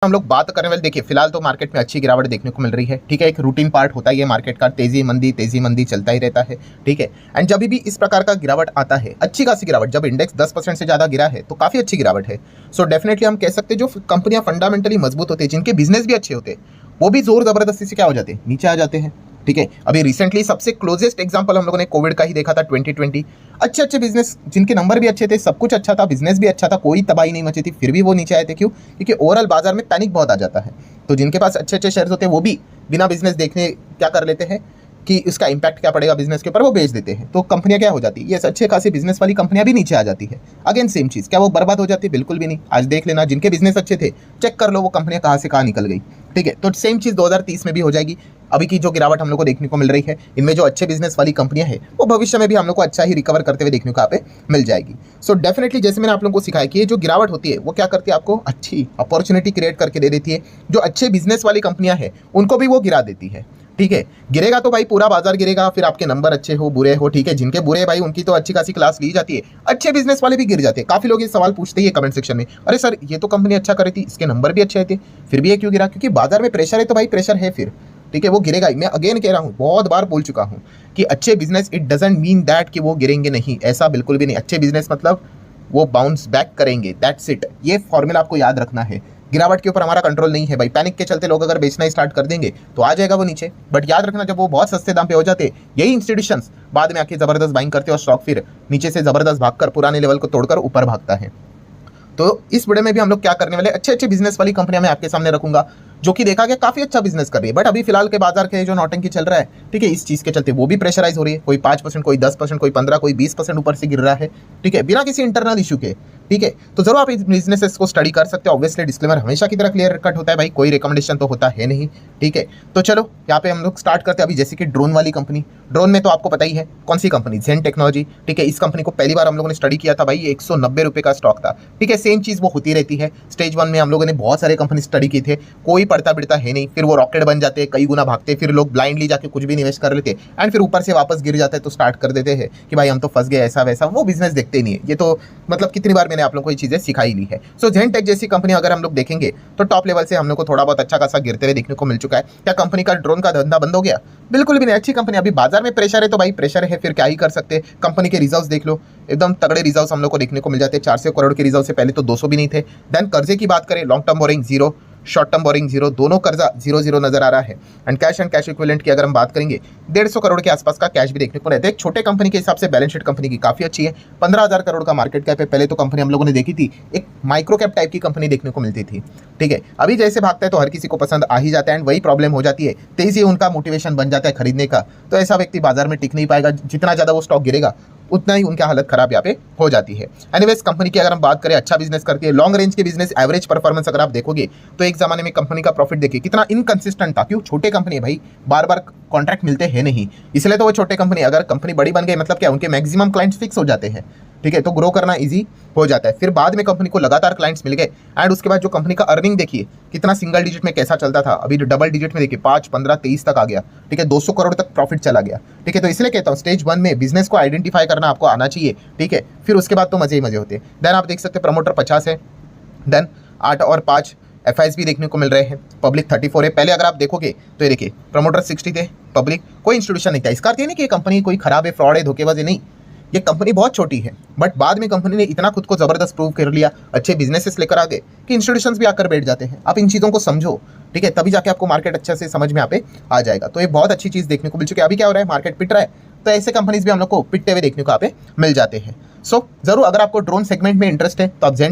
हम लोग बात करने वाले, देखिए फिलहाल तो मार्केट में अच्छी गिरावट देखने को मिल रही है, ठीक है। एक रूटीन पार्ट होता है ये मार्केट का, तेजी मंदी चलता ही रहता है, ठीक है। एंड जब भी इस प्रकार का गिरावट आता है, अच्छी खासी गिरावट, जब इंडेक्स 10% से ज़्यादा गिरा है तो काफ़ी अच्छी गिरावट है। सो डेफिनेटली हम कह सकते हैं जो कंपनियां फंडामेंटली मजबूत होती है, जिनके बिजनेस भी अच्छे होते हैं, वो भी जोर जबरदस्ती से क्या हो जाते हैं, नीचे आ जाते हैं, ठीक है। अभी रिसेंटली सबसे क्लोजेस्ट एग्जांपल हम लोगों ने कोविड का ही देखा था, 2020। अच्छे बिजनेस जिनके नंबर भी अच्छे थे, सब कुछ अच्छा था, बिजनेस भी अच्छा था, कोई तबाही नहीं मची थी, फिर भी वो नीचे आए थे। क्यों? क्योंकि ओवरऑल बाजार में पैनिक बहुत आ जाता है। तो जिनके पास अच्छे शेयर्स होते हैं वो भी बिना बिजनेस देखने क्या कर लेते हैं कि इसका इंपैक्ट क्या पड़ेगा बिजनेस के ऊपर, वो बेच देते हैं। तो कंपनियां क्या हो जाती है, ये अच्छे खासी बिजनेस वाली कंपनियां भी नीचे आ जाती है। अगेन सेम चीज़, क्या वो बर्बाद हो जाती है? बिल्कुल भी नहीं। आज देख लेना, जिनके बिजनेस अच्छे थे, चेक कर लो वो कंपनियां कहाँ से कहाँ निकल गई, ठीक है। तो सेम चीज़ 2030 में भी हो जाएगी। अभी की जो गिरावट हम लोग को देखने को मिल रही है, इनमें जो अच्छे बिजनेस वाली कंपनियां हैं वो भविष्य में भी हम लोग को अच्छा ही रिकवर करते हुए देखने को यहाँ पे मिल जाएगी। सो डेफिनेटली जैसे मैंने आप लोगों को सिखाया कि ये जो गिरावट होती है वो क्या करती है, आपको अच्छी अपॉर्चुनिटी क्रिएट करके दे देती है। जो अच्छे बिजनेस वाली कंपनियां हैं उनको भी वो गिरा देती है, ठीक है। गिरेगा तो भाई पूरा बाजार गिरेगा, फिर आपके नंबर अच्छे हो बुरे हो, ठीक है। जिनके बुरे भाई उनकी तो अच्छी खासी क्लास ली जाती है, अच्छे बिजनेस वाले भी गिर जाते हैं। काफी लोग ये सवाल पूछते हैं कमेंट सेक्शन में, अरे सर ये तो कंपनी अच्छा कर रही थी, इसके नंबर भी अच्छे थे, फिर भी ये क्यों गिरा? क्योंकि बाजार में प्रेशर है, तो भाई प्रेशर है फिर, ठीक है, वो गिरेगा ही। मैं अगेन कह रहा हूँ, बहुत बार बोल चुका हूँ कि अच्छे business it doesn't mean that कि वो गिरेंगे नहीं, ऐसा बिल्कुल भी नहीं। अच्छे बिजनेस मतलब वो बाउंस बैक करेंगे, दैट्स इट। ये फॉर्मूला आपको याद रखना है। गिरावट के ऊपर हमारा कंट्रोल नहीं है भाई, पैनिक के चलते लोग अगर बेचना स्टार्ट कर देंगे तो आ जाएगा वो नीचे। बट याद रखना, जब वो बहुत सस्ते दाम पे हो जाते, यही इंस्टीट्यूशंस बाद में आके जबरदस्त बाइंग करते और स्टॉक फिर नीचे से जबरदस्त भागकर पुराने लेवल को तोड़कर ऊपर भागता है। तो इस वीडियो में भी हम लोग क्या करने वाले, अच्छे बिजनेस वाली कंपनियां मैं आपके सामने रखूंगा जो कि देखा गया काफी अच्छा बिजनेस कर रही है। बट अभी फिलहाल के बाजार के जो नौटंकी चल रहा है, ठीक है, इस चीज के चलते वो भी प्रेशराइज हो रही है। कोई 5%, कोई 10%, कोई 15%, कोई 20% ऊपर से गिर रहा है, ठीक है, बिना किसी इंटरनल इशू के, ठीक है। तो जरूर आप इस बिजनेसेस को स्टडी कर सकते हो। ऑब्वियसली डिस्क्लेमर हमेशा की तरह क्लियर कट होता है भाई, कोई रिकमेंडेशन तो होता है नहीं, ठीक है। तो चलो यहाँ पे हम लोग स्टार्ट करते हैं। अभी जैसे कि ड्रोन वाली कंपनी, ड्रोन में तो आपको पता ही है कौन सी कंपनी, जेन टेक्नोलॉजी, ठीक है। इस कंपनी को पहली बार हम लोगों ने स्टडी किया था भाई, 190 रुपये का स्टॉक था, ठीक है। सेम चीज़ वो होती रहती है। स्टेज 1 में हम लोगों ने बहुत सारे कंपनी स्टडी की थे, कोई पड़ता बिड़ता है नहीं, फिर वो रॉकेट बन जाते हैं, कई गुना भागते, फिर लोग ब्लाइंडली जाके कुछ भी निवेश कर लेते एंड फिर ऊपर से वापस गिर जाते हैं तो स्टार्ट कर देते हैं कि भाई हम तो फंस गए, ऐसा वैसा। वो बिजनेस देखते ही नहीं है। ये तो मतलब कितनी बार मैंने आप लोगों को ये चीज़ें सिखाई ली है। सो जेन टेक जैसी कंपनी अगर हम लोग देखेंगे तो टॉप लेवल से हम लोग को थोड़ा बहुत अच्छा खासा गिरते हुए देखने को मिल चुका है। क्या कंपनी का ड्रोन का धंधा बंद हो गया? बिल्कुल भी नहीं। अच्छी कंपनी, अभी बाजार में प्रेशर है तो भाई प्रेशर है, फिर क्या ही कर सकते हैं। कंपनी के रिजल्ट्स देख लो, एकदम तगड़े रिजल्ट्स हम लोग को देखने को मिल जाते हैं। 400 करोड़ के रिजल्ट से पहले तो 200 भी नहीं थे। देन कर्जे की बात करें, long term borrowing zero, short term borrowing zero, दोनों कर्जा 0 नजर आ रहा है। एंड कैश इक्विवेलेंट की अगर हम बात करेंगे, 150 करोड़ के आसपास का कैश भी देखने को रहता है। एक छोटे कंपनी के हिसाब से बैलेंस शीट कंपनी की काफी अच्छी है। 15,000 करोड़ का मार्केट कैप है। पहले तो कंपनी हम लोगों ने देखी थी, एक माइक्रो कैप टाइप की कंपनी देखने को मिलती थी, ठीक है। अभी जैसे भागता है तो हर किसी को पसंद आ ही जाता है एंड वही प्रॉब्लम हो जाती है, तेजी उनका मोटिवेशन बन जाता है खरीदने का, तो ऐसा व्यक्ति बाजार में टिक नहीं पाएगा। जितना ज्यादा वो स्टॉक गिरेगा उतना ही उनकी हालत खराब यहाँ पे हो जाती है। एनीवेज कंपनी की अगर हम बात करें, अच्छा बिजनेस करती है, लॉन्ग रेंज के बिजनेस एवरेज परफॉर्मेंस अगर आप देखोगे तो एक जमाने में कंपनी का प्रॉफिट देखिए कितना इनकंसिस्टेंट था। क्यों? छोटे कंपनी है भाई, बार बार कॉन्ट्रैक्ट मिलते हैं नहीं, इसलिए तो वो छोटे कंपनी। अगर कंपनी बड़ी बन गई मतलब क्या, उनके मैक्सिमम क्लाइंट्स फिक्स हो जाते हैं, ठीक है, तो ग्रो करना इजी हो जाता है। फिर बाद में कंपनी को लगातार क्लाइंट्स मिल गए एंड उसके बाद जो कंपनी का अर्निंग देखिए कितना सिंगल डिजिट में कैसा चलता था, अभी डबल डिजिट में देखिए 5, 15, 23 तक आ गया, ठीक है, 200 करोड़ तक प्रॉफिट चला गया, ठीक है। तो इसलिए कहता हूँ स्टेज 1 में बिजनेस को आइडेंटिफाई करना आपको आना चाहिए, ठीक है, फिर उसके बाद तो मजे ही मजे होते हैं। देन आप देख सकते हैं प्रमोटर 50 है, देन 8 और 5 एफआईएस भी देखने को मिल रहे हैं, पब्लिक 34 है। पहले अगर आप देखोगे तो ये देखिए प्रमोटर 60 थे, पब्लिक कोई इंस्टीट्यूशन नहीं था। इसका अर्थ ये नहीं कि कंपनी कोई खराब है, फ्रॉड है, धोखेबाज है, नहीं, ये कंपनी बहुत छोटी है। बट बाद में कंपनी ने इतना खुद को जबरदस्त प्रूव कर लिया, अच्छे बिजनेसेस लेकर आ गए कि इंस्टीट्यूशंस भी आकर बैठ जाते हैं। आप इन चीज़ों को समझो, ठीक है, तभी जाके आपको मार्केट अच्छे से समझ में यहाँ पे आ जाएगा। तो ये बहुत अच्छी चीज़ देखने को मिल चुकी है। अभी क्या हो रहा है, मार्केट पिट रहा है, तो ऐसे कंपनीज भी हम लोग को पिटते हुए देखने को यहाँ पे मिल जाते हैं। सो जरूर अगर आपको ड्रोन सेगमेंट में इंटरेस्ट है तो आप जेन